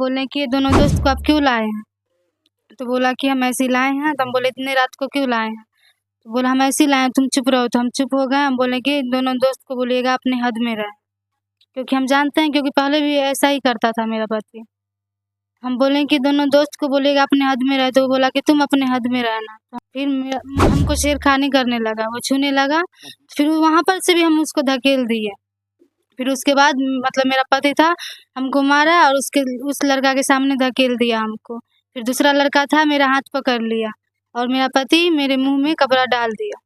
बोले कि ये दोनों दोस्त को आप क्यों लाए हैं? तो बोला कि हम ऐसे ही लाए हैं। तो हम बोले इतने रात को क्यों लाए हैं? तो बोला हम ऐसे ही लाए हैं, तुम चुप रहो। तो हम चुप हो गए। हम बोले कि दोनों दोस्त को बोलिएगा अपने हद में रहें, क्योंकि हम जानते हैं, क्योंकि पहले भी ऐसा ही करता था मेरा पति। हम बोले कि दोनों दोस्त को बोलिएगा अपने हद में रहे, तो वो बोला कि तुम अपने हद में रहना। तो फिर हमको छेड़खानी करने लगा, वो छूने लगा। फिर वहाँ पर से भी हम उसको धकेल दिए। फिर उसके बाद मतलब मेरा पति था, हमको मारा और उस लड़का के सामने धकेल दिया हमको। फिर दूसरा लड़का था, मेरा हाथ पकड़ लिया और मेरा पति मेरे मुँह में कपड़ा डाल दिया।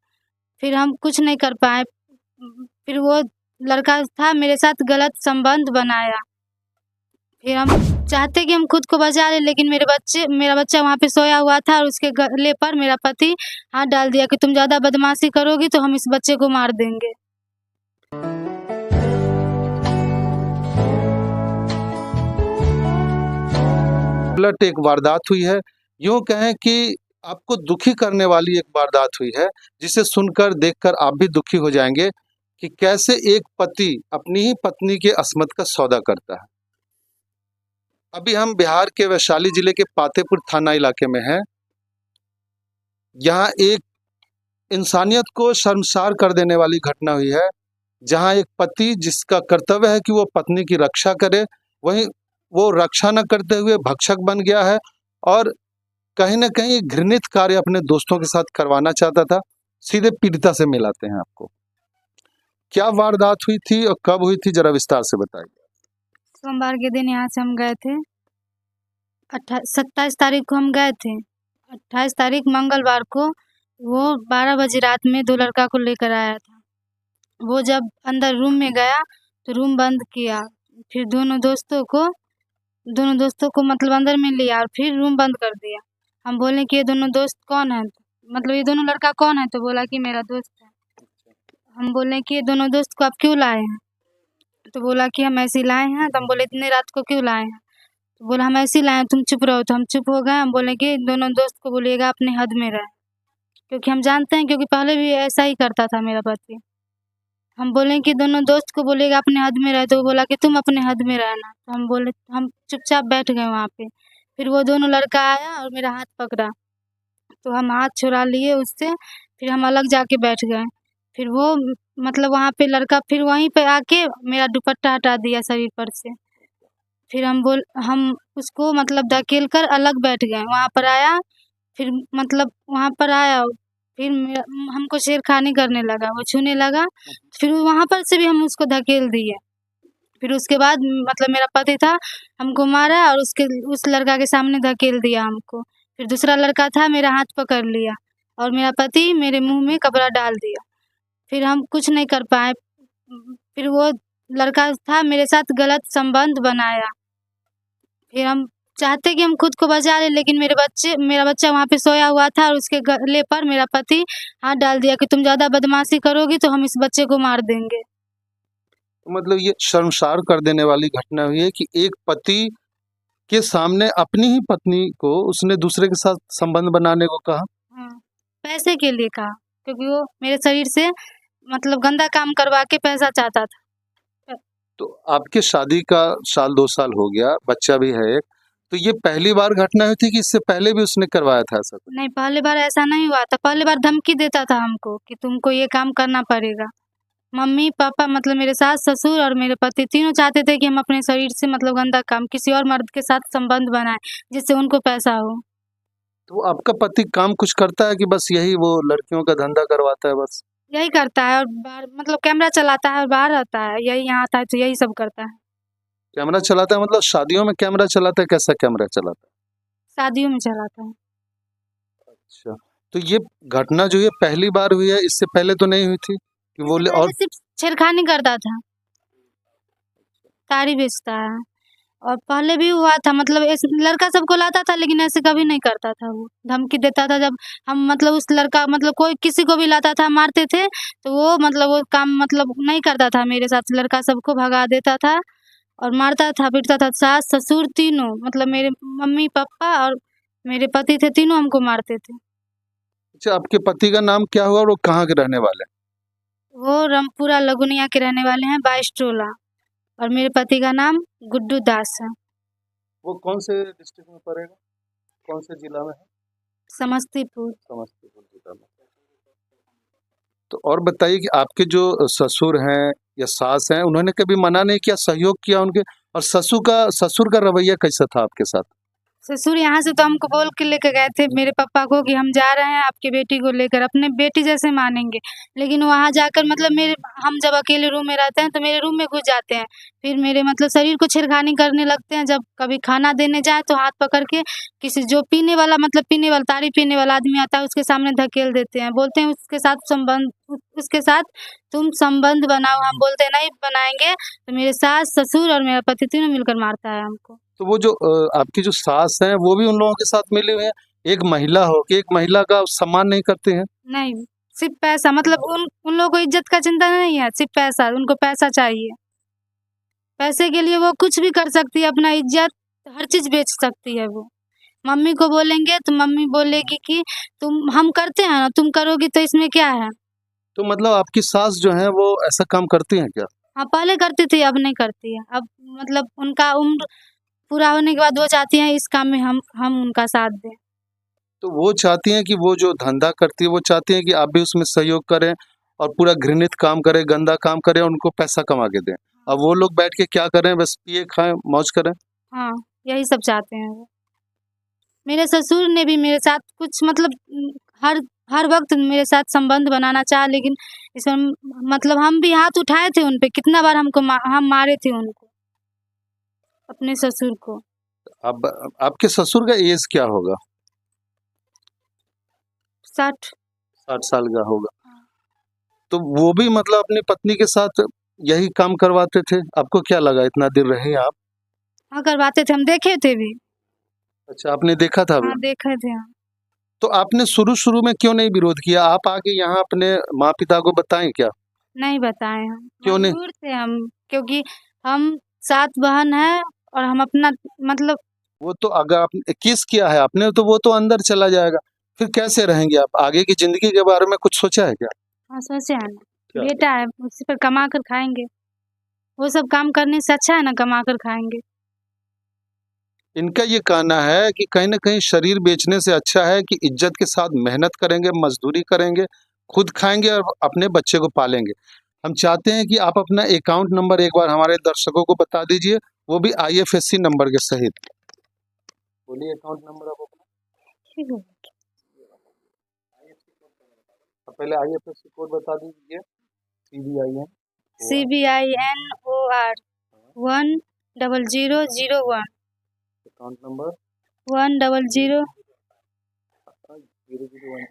फिर हम कुछ नहीं कर पाए। फिर वो लड़का था, मेरे साथ गलत संबंध बनाया। फिर हम चाहते कि हम खुद को बचा लें, लेकिन मेरा बच्चा वहाँ पे सोया हुआ था और उसके गले पर मेरा पति हाथ डाल दिया कि तुम ज़्यादा बदमाशी करोगी तो हम इस बच्चे को मार देंगे। उलट एक वारदात हुई है, यूं कहें कि आपको दुखी करने वाली एक वारदात हुई है, जिसे सुनकर देखकर आप भी दुखी हो जाएंगे कि कैसे एक पति अपनी ही पत्नी के अस्मत का सौदा करता है। अभी हम बिहार के वैशाली जिले के पातेपुर थाना इलाके में हैं। यहाँ एक इंसानियत को शर्मसार कर देने वाली घटना हुई है, जहाँ एक पति जिसका कर्तव्य है कि वो पत्नी की रक्षा करे, वहीं वो रक्षा न करते हुए भक्षक बन गया है और कहीं न कहीं घृणित कार्य अपने दोस्तों के साथ करवाना चाहता था। सीधे पीड़िता से मिलाते हैं आपको। क्या वारदात हुई थी और कब हुई थी, जरा विस्तार से बताइए। सोमवार के दिन यहाँ से हम गए थे। 27 तारीख को हम गए थे। 28 तारीख मंगलवार को वो 12 बजे रात में 2 लड़का को लेकर आया था। वो जब अंदर रूम में गया तो रूम बंद किया। फिर दोनों दोस्तों को मतलब अंदर में लिया और फिर रूम बंद कर दिया। हम बोले कि ये दोनों दोस्त कौन है, मतलब ये दोनों लड़का कौन है? तो बोला कि मेरा दोस्त है। हम बोले कि ये दोनों दोस्त को आप क्यों लाए हैं? तो बोला कि हम ऐसे ही लाए हैं। तो हम बोले इतने रात को क्यों लाए हैं? तो बोला हम ऐसे ही लाए हैं, तुम चुप रहो। तो हम चुप हो गए। हम बोले कि दोनों दोस्त को बोलिएगा अपने हद में रहें, क्योंकि हम जानते हैं, क्योंकि पहले भी ऐसा ही करता था मेरा पति। हम बोले कि दोनों दोस्त को बोलिएगा अपने हद में रहे, तो वो बोला कि तुम अपने हद में रहना। तो हम बोले, हम चुपचाप बैठ गए वहाँ पे। फिर वो दोनों लड़का आया और मेरा हाथ पकड़ा, तो हम हाथ छुड़ा लिए उससे। फिर हम अलग जाके बैठ गए। फिर वो मतलब वहाँ पे लड़का फिर वहीं पे आके मेरा दुपट्टा हटा दिया शरीर पर से। फिर हम उसको मतलब धकेल कर अलग बैठ गए। वहाँ पर आया, फिर मतलब वहाँ पर आया, फिर हमको छेड़खानी करने लगा, वो छूने लगा। फिर वहाँ पर से भी हम उसको धकेल दिए। फिर उसके बाद मतलब मेरा पति था, हमको मारा और उस लड़का के सामने धकेल दिया हमको। फिर दूसरा लड़का था, मेरा हाथ पकड़ लिया और मेरा पति मेरे मुँह में कपड़ा डाल दिया। फिर हम कुछ नहीं कर पाए। फिर वो लड़का था, मेरे साथ गलत संबंध बनाया। फिर हम चाहते कि हम खुद को बचा लें, लेकिन मेरा बच्चा वहाँ पे सोया हुआ था और उसके गले पर मेरा पति हाथ डाल दिया कि तुम ज़्यादा बदमाशी करोगी तो हम इस बच्चे को मार देंगे। मतलब ये शर्मसार कर देने वाली घटना हुई है कि एक पति के सामने अपनी ही पत्नी को उसने दूसरे के साथ संबंध बनाने को कहा। हाँ, पैसे के लिए कहा, क्योंकि वो मेरे शरीर से मतलब गंदा काम करवा के पैसा चाहता था। तो आपके शादी का साल 2 साल हो गया, बच्चा भी है एक, तो ये पहली बार घटना हुई थी कि इससे पहले भी उसने करवाया था ऐसा कुछ? नहीं, पहली बार ऐसा नहीं हुआ था। पहली बार धमकी देता था हमको कि तुमको ये काम करना पड़ेगा। मम्मी पापा मतलब मेरे सास-ससुर और मेरे पति तीनों चाहते थे कि हम अपने शरीर से मतलब गंदा काम किसी और मर्द के साथ संबंध बनाएँ, जिससे उनको पैसा हो। तो आपका पति काम कुछ करता है कि बस यही वो लड़कियों का धंधा करवाता है बस? यही करता है और बाहर मतलब कैमरा चलाता है और बाहर रहता है। यही यहाँ आता है तो यही सब करता है। कैमरा चलाता है मतलब शादियों में कैमरा चलाता है, कैसा कैमरा चलाता है? शादियों में चलाता है। अच्छा, तो ये घटना जो है पहली बार हुई है, इससे पहले तो नहीं हुई थी कि वो इससे और? पहले सिर्फ छेड़खानी करता था, ताड़ी बेचता है। और पहले भी हुआ था, मतलब इस लड़का सबको लाता था, लेकिन ऐसे कभी नहीं करता था वो। धमकी देता था जब हम मतलब उस लड़का मतलब कोई किसी को भी लाता था, मारते थे, तो वो मतलब वो काम मतलब नहीं करता था मेरे साथ। लड़का सबको भगा देता था और मारता था, पीटता था। सास-ससुर तीनों मतलब मेरे मम्मी-पापा और मेरे पति थे, तीनों हमको मारते थे। अच्छा, आपके पति का नाम क्या हुआ और वो कहाँ के रहने वाले हैं? वो रामपुरा लगुनिया के रहने वाले हैं, 22 टोला। और मेरे पति का नाम गुड्डू दास है। वो कौन से डिस्ट्रिक्ट में पड़ेगा, कौन से जिला में है? समस्तीपुर। समस्तीपुर जिला में। तो और बताइए कि आपके जो ससुर हैं या सास हैं, उन्होंने कभी मना नहीं किया, सहयोग किया उनके? और ससुर का रवैया कैसा था आपके साथ? ससुर यहाँ से तो हमको बोल के लेके गए थे मेरे पापा को कि हम जा रहे हैं आपकी बेटी को लेकर, अपने बेटी जैसे मानेंगे। लेकिन वहाँ जाकर मतलब मेरे हम जब अकेले रूम में रहते हैं तो मेरे रूम में घुस जाते हैं। फिर मेरे मतलब शरीर को छेड़खानी करने लगते हैं। जब कभी खाना देने जाए तो हाथ पकड़ के किसी जो पीने वाला मतलब पीने वाला ताड़ी पीने वाला आदमी आता है उसके सामने धकेल देते हैं। बोलते हैं उसके साथ तुम संबंध बनाओ। हम बोलते हैं नहीं बनाएंगे। तो मेरे सास, ससुर और मेरा पति तीनों मिलकर मारता है हमको। तो वो जो आपकी जो सास हैं, वो भी उन लोगों के साथ मिले हुए हैं? एक महिला हो के एक महिला का सम्मान नहीं करते हैं? नहीं, सिर्फ पैसा मतलब उन लोगों को इज्जत का चिंता नहीं है, सिर्फ पैसा, उनको पैसा चाहिए। पैसे के लिए वो कुछ भी कर सकती है, अपना इज्जत हर चीज़ बेच सकती है वो। मम्मी को बोलेंगे तो मम्मी बोलेगी कि तुम हम करते हैं ना, तुम करोगी तो इसमें क्या है? तो मतलब आपकी सास जो हैं वो ऐसा काम करती हैं क्या? हाँ, पहले करती थी, अब नहीं करती है। अब मतलब उनका उम्र पूरा होने के बाद वो चाहती हैं इस काम में हम उनका साथ दें। तो वो चाहती हैं कि वो जो धंधा करती है, वो चाहती हैं कि आप भी उसमें सहयोग करें और पूरा घृणित काम करें, गंदा काम करें, उनको पैसा कमा के दें। अब वो लोग बैठ के क्या करें, बस पिए, खाएँ, मौज करें। हाँ, यही सब चाहते हैं वो। मेरे ससुर ने भी मेरे साथ कुछ मतलब हर हर वक़्त मेरे साथ संबंध बनाना चाहा, लेकिन इसमें मतलब हम भी हाथ उठाए थे उन पे, कितना बार हम मारे थे उनको, अपने ससुर को। अब आपके ससुर का एज क्या होगा? 60। 60 साल का होगा। तो वो भी मतलब अपनी पत्नी के साथ यही काम करवाते थे? आपको क्या लगा इतना देर रहे आप? हाँ, करवाते थे, हम देखे थे भी। अच्छा, आपने देखा था भी। हाँ, देखे थे हम। तो आपने शुरू-शुरू में क्यों नहीं विरोध किया? आप आके यहाँ अपने माँ-पिता को बताएँ क्या? नहीं बताए हम, क्यों नहीं? मजबूर थे हम, क्योंकि हम 7 बहन हैं और हम अपना मतलब वो तो अगर आपने किस किया है आपने, तो वो तो अंदर चला जाएगा। फिर कैसे रहेंगे आप? आगे की ज़िंदगी के बारे में कुछ सोचा है क्या? हाँ, सोचे हैं ना, क्या? बेटा है, उसी पर कमा कर खाएँगे। वो सब काम करने से अच्छा है ना कमा कर खाएँगे। इनका ये कहना है कि कहीं न कहीं शरीर बेचने से अच्छा है कि इज़्ज़त के साथ मेहनत करेंगे, मज़दूरी करेंगे, खुद खाएँगे और अपने बच्चे को पालेंगे। हम चाहते हैं कि आप अपना अकाउंट नंबर एक बार हमारे दर्शकों को बता दीजिए, वो भी आईएफएससी नंबर के सहित। बोलिए अकाउंट नंबर आप अपना। ठीक है। पहले आईएफएससी कोड बता दीजिए। सीबीआईएन CBINOR 10001 अकाउंट नंबर 100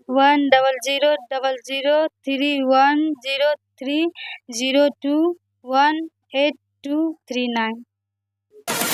10000031030318239।